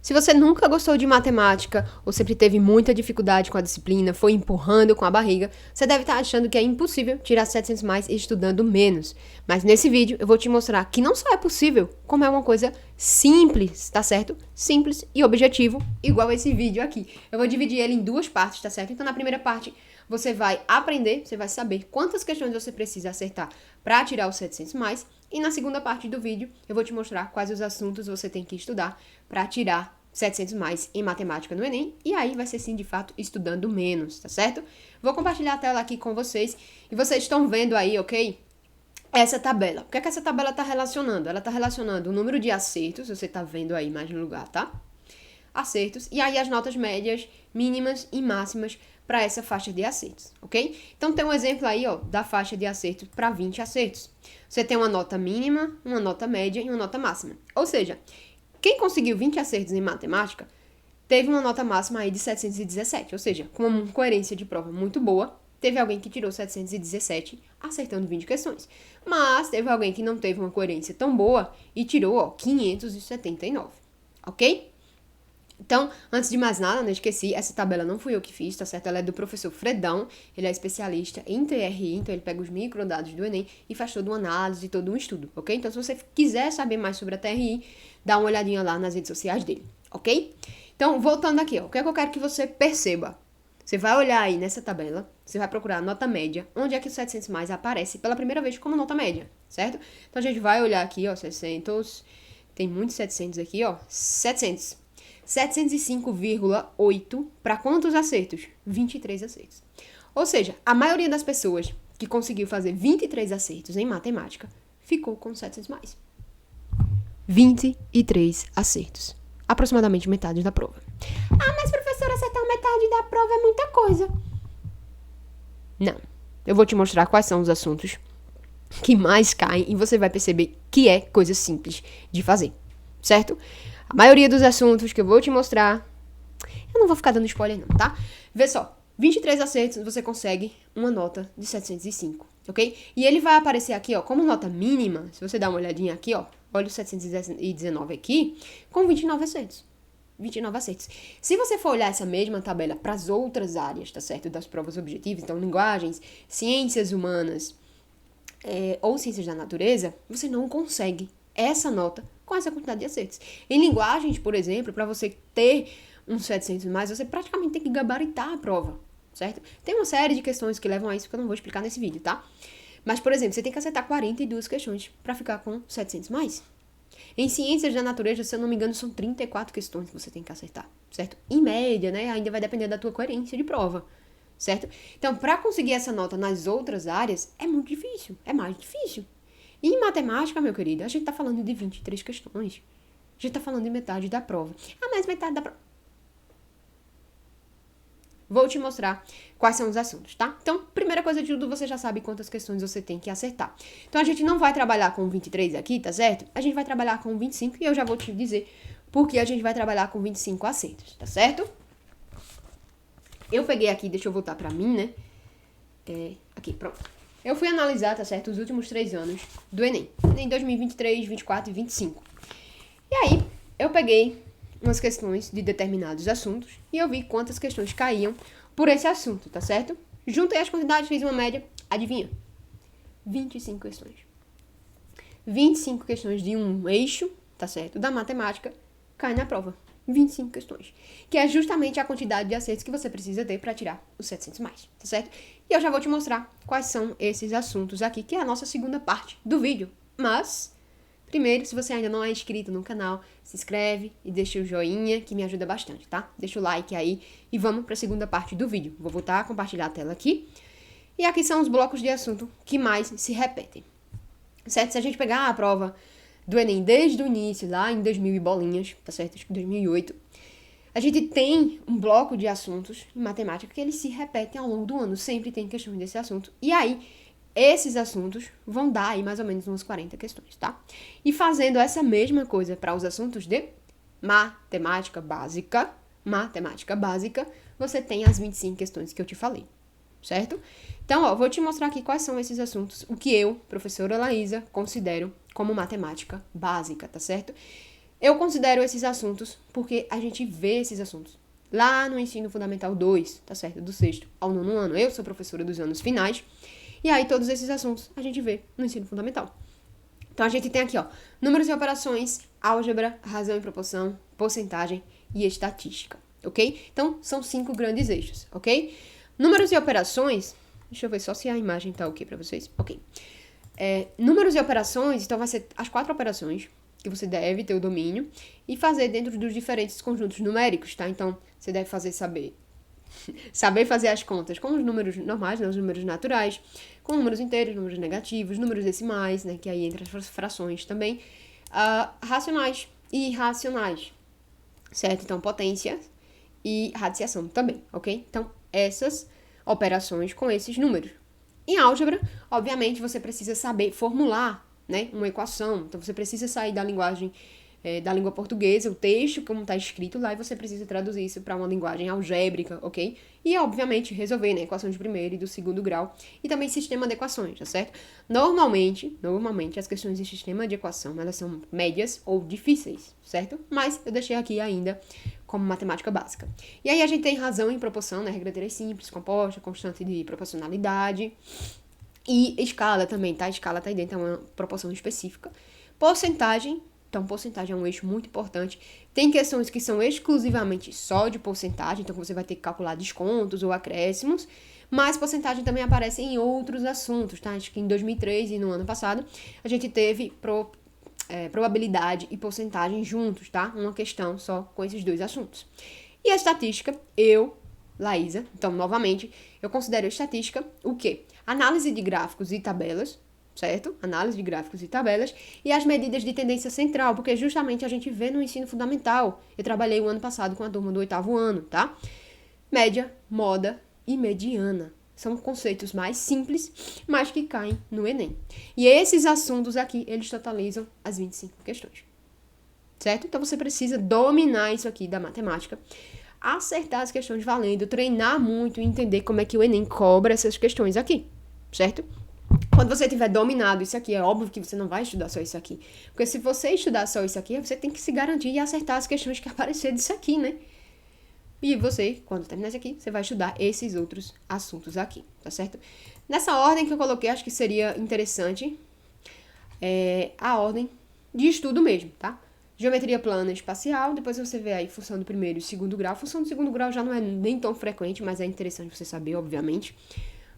Se você nunca gostou de matemática, ou sempre teve muita dificuldade com a disciplina, foi empurrando com a barriga, você deve estar achando que é impossível tirar 700 mais estudando menos. Mas nesse vídeo eu vou te mostrar que não só é possível, como é uma coisa simples, tá certo? Simples e objetivo, igual esse vídeo aqui. Eu vou dividir ele em duas partes, tá certo? Então na primeira parte você vai aprender, você vai saber quantas questões você precisa acertar para tirar os 700 mais. E na segunda parte do vídeo eu vou te mostrar quais os assuntos você tem que estudar para tirar 700 mais em matemática no Enem, e aí vai ser sim, de fato, estudando menos, tá certo? Vou compartilhar a tela aqui com vocês, e vocês estão vendo aí, ok? Essa tabela. O que é que essa tabela está relacionando? Ela está relacionando o número de acertos, você está vendo aí mais no lugar, tá? Acertos, e aí as notas médias, mínimas e máximas para essa faixa de acertos, ok? Então tem um exemplo aí, ó, da faixa de acertos para 20 acertos. Você tem uma nota mínima, uma nota média e uma nota máxima. Ou seja, quem conseguiu 20 acertos em matemática teve uma nota máxima aí de 717, ou seja, com uma coerência de prova muito boa, teve alguém que tirou 717 acertando 20 questões. Mas teve alguém que não teve uma coerência tão boa e tirou, ó, 579, ok? Então, antes de mais nada, não esqueci, essa tabela não fui eu que fiz, tá certo? Ela é do professor Fredão, ele é especialista em TRI, então ele pega os microdados do Enem e faz toda uma análise, todo um estudo, ok? Então, se você quiser saber mais sobre a TRI, dá uma olhadinha lá nas redes sociais dele, ok? Então, voltando aqui, ó, o que é que eu quero que você perceba? Você vai olhar aí nessa tabela, você vai procurar a nota média, onde é que o 700 mais aparece pela primeira vez como nota média, certo? Então, a gente vai olhar aqui, ó, 600, tem muitos 700 aqui, ó, 700. 705,8 para quantos acertos? 23 acertos. Ou seja, a maioria das pessoas que conseguiu fazer 23 acertos em matemática ficou com 700 mais. 23 acertos. Aproximadamente metade da prova. Ah, mas professora, acertar metade da prova é muita coisa. Não. Eu vou te mostrar quais são os assuntos que mais caem e você vai perceber que é coisa simples de fazer. Certo? A maioria dos assuntos que eu vou te mostrar, eu não vou ficar dando spoiler não, tá? Vê só, 23 acertos você consegue uma nota de 705, ok? E ele vai aparecer aqui, ó, como nota mínima, se você dar uma olhadinha aqui, ó, olha o 719 aqui, com 29 acertos. 29 acertos. Se você for olhar essa mesma tabela para as outras áreas, tá certo? Das provas objetivas, então linguagens, ciências humanas ou ciências da natureza, você não consegue essa nota com essa quantidade de acertos. Em linguagens, por exemplo, para você ter uns 700 mais, você praticamente tem que gabaritar a prova, certo? Tem uma série de questões que levam a isso que eu não vou explicar nesse vídeo, tá? Mas, por exemplo, você tem que acertar 42 questões para ficar com 700 mais. Em ciências da natureza, se eu não me engano, são 34 questões que você tem que acertar, certo? Em média, né? Ainda vai depender da tua coerência de prova, certo? Então, para conseguir essa nota nas outras áreas, é muito difícil, é mais difícil. E em matemática, meu querido, a gente tá falando de 23 questões. A gente tá falando de metade da prova. Ah, mas metade da prova... Vou te mostrar quais são os assuntos, tá? Então, primeira coisa de tudo, você já sabe quantas questões você tem que acertar. Então, a gente não vai trabalhar com 23 aqui, tá certo? A gente vai trabalhar com 25 e eu já vou te dizer por que a gente vai trabalhar com 25 acertos, tá certo? Eu peguei aqui, deixa eu voltar pra mim, né? Aqui, pronto. Eu fui analisar, tá certo, os últimos 3 anos do Enem. Em 2023, 24 e 25. E aí, eu peguei umas questões de determinados assuntos e eu vi quantas questões caíam por esse assunto, tá certo? Juntei as quantidades, fiz uma média, adivinha? 25 questões. 25 questões de um eixo, tá certo, da matemática, cai na prova. 25 questões. Que é justamente a quantidade de acertos que você precisa ter para tirar os 700 mais, tá certo? E eu já vou te mostrar quais são esses assuntos aqui, que é a nossa segunda parte do vídeo. Mas, primeiro, se você ainda não é inscrito no canal, se inscreve e deixa o joinha, que me ajuda bastante, tá? Deixa o like aí e vamos para a segunda parte do vídeo. Vou voltar a compartilhar a tela aqui. E aqui são os blocos de assunto que mais se repetem. Certo? Se a gente pegar a prova do Enem desde o início, lá em 2000 e bolinhas, tá certo? Acho que 2008. A gente tem um bloco de assuntos em matemática que eles se repetem ao longo do ano. Sempre tem questões desse assunto. E aí, esses assuntos vão dar aí mais ou menos umas 40 questões, tá? E fazendo essa mesma coisa para os assuntos de matemática básica, você tem as 25 questões que eu te falei, certo? Então, ó, vou te mostrar aqui quais são esses assuntos, o que eu, professora Laísa, considero como matemática básica, tá certo? Eu considero esses assuntos porque a gente vê esses assuntos lá no ensino fundamental 2, tá certo? Do 6º ao 9º ano. Eu sou professora dos anos finais. E aí todos esses assuntos a gente vê no ensino fundamental. Então a gente tem aqui, ó, números e operações, álgebra, razão e proporção, porcentagem e estatística, ok? Então são 5 grandes eixos, ok? Números e operações, deixa eu ver só se a imagem tá ok pra vocês. Ok. Números e operações, então vai ser as 4 operações que você deve ter o domínio e fazer dentro dos diferentes conjuntos numéricos, tá? Então você deve saber fazer as contas com os números normais, né, os números naturais, com números inteiros, números negativos, números decimais, né, que aí entra as frações também, racionais e irracionais, certo? Então, potência e radiciação também, ok? Então, essas operações com esses números. Em álgebra, obviamente, você precisa saber formular, né, uma equação. Então, você precisa sair da linguagem da língua portuguesa, o texto, como está escrito lá, e você precisa traduzir isso para uma linguagem algébrica, ok? E, obviamente, resolver, né, equação de primeiro e do segundo grau, e também sistema de equações, tá certo? Normalmente, as questões de sistema de equação, elas são médias ou difíceis, certo? Mas eu deixei aqui ainda como matemática básica. E aí a gente tem razão e proporção, né, regra de três simples, composta, constante de proporcionalidade, e escala também, tá? A escala tá aí dentro, é uma proporção específica. Porcentagem. Então, porcentagem é um eixo muito importante. Tem questões que são exclusivamente só de porcentagem, então você vai ter que calcular descontos ou acréscimos, mas porcentagem também aparece em outros assuntos, tá? Acho que em 2003 e no ano passado, a gente teve probabilidade e porcentagem juntos, tá? Uma questão só com esses dois assuntos. E a estatística, Laísa, então, novamente, eu considero a estatística o quê? Análise de gráficos e tabelas, certo? Análise de gráficos e tabelas e as medidas de tendência central, porque justamente a gente vê no ensino fundamental. Eu trabalhei o ano passado com a turma do 8º ano, tá? Média, moda e mediana. São conceitos mais simples, mas que caem no Enem. E esses assuntos aqui, eles totalizam as 25 questões, certo? Então você precisa dominar isso aqui da matemática, acertar as questões valendo, treinar muito e entender como é que o Enem cobra essas questões aqui, certo? Quando você tiver dominado isso aqui, é óbvio que você não vai estudar só isso aqui. Porque se você estudar só isso aqui, você tem que se garantir e acertar as questões que aparecer disso aqui, né? E você, quando terminar isso aqui, você vai estudar esses outros assuntos aqui, tá certo? Nessa ordem que eu coloquei, acho que seria interessante a ordem de estudo mesmo, tá? Geometria plana e espacial, depois você vê aí função do primeiro e segundo grau. Função do segundo grau já não é nem tão frequente, mas é interessante você saber, obviamente.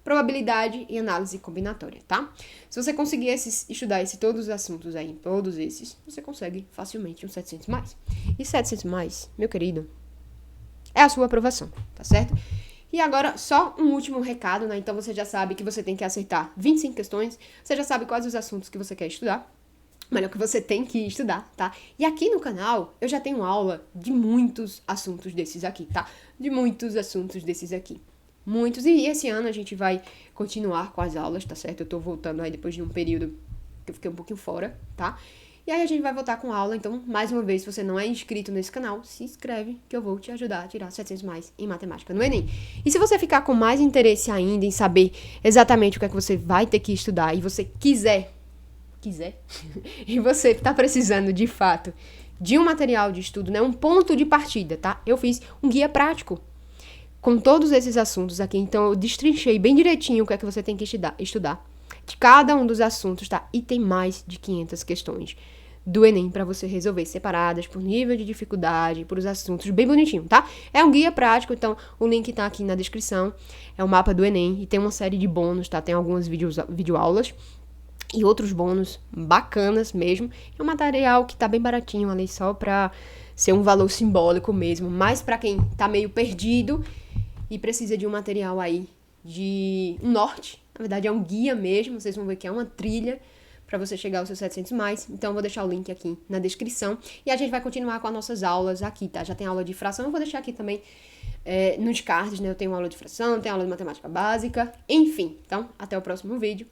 Probabilidade e análise combinatória, tá? Se você conseguir estudar todos os assuntos aí, todos esses, você consegue facilmente um 700 mais. E 700 mais, meu querido, é a sua aprovação, tá certo? E agora, só um último recado, né? Então você já sabe que você tem que acertar 25 questões, você já sabe quais os assuntos que você quer estudar, melhor que você tem que estudar, tá? E aqui no canal, eu já tenho aula de muitos assuntos desses aqui, tá? De muitos assuntos desses aqui. Muitos, e esse ano a gente vai continuar com as aulas, tá certo? Eu tô voltando aí depois de um período que eu fiquei um pouquinho fora, tá? E aí a gente vai voltar com aula, então, mais uma vez, se você não é inscrito nesse canal, se inscreve que eu vou te ajudar a tirar 700 mais em matemática no Enem. E se você ficar com mais interesse ainda em saber exatamente o que é que você vai ter que estudar e você quiser, e você tá precisando, de fato, de um material de estudo, né? Um ponto de partida, tá? Eu fiz um guia prático com todos esses assuntos aqui, então eu destrinchei bem direitinho o que é que você tem que estudar de cada um dos assuntos, tá? E tem mais de 500 questões do Enem para você resolver, separadas por nível de dificuldade, por os assuntos, bem bonitinho, tá? É um guia prático, então o link tá aqui na descrição, é o mapa do Enem e tem uma série de bônus, tá? Tem algumas videoaulas e outros bônus bacanas mesmo. É um material que tá bem baratinho ali, só pra ser um valor simbólico mesmo, mas pra quem tá meio perdido e precisa de um material aí de um norte, na verdade é um guia mesmo, vocês vão ver que é uma trilha para você chegar aos seus 700 mais, então eu vou deixar o link aqui na descrição e a gente vai continuar com as nossas aulas aqui, tá? Já tem aula de fração, eu vou deixar aqui também nos cards, né? Eu tenho aula de fração, tenho aula de matemática básica, enfim, então até o próximo vídeo.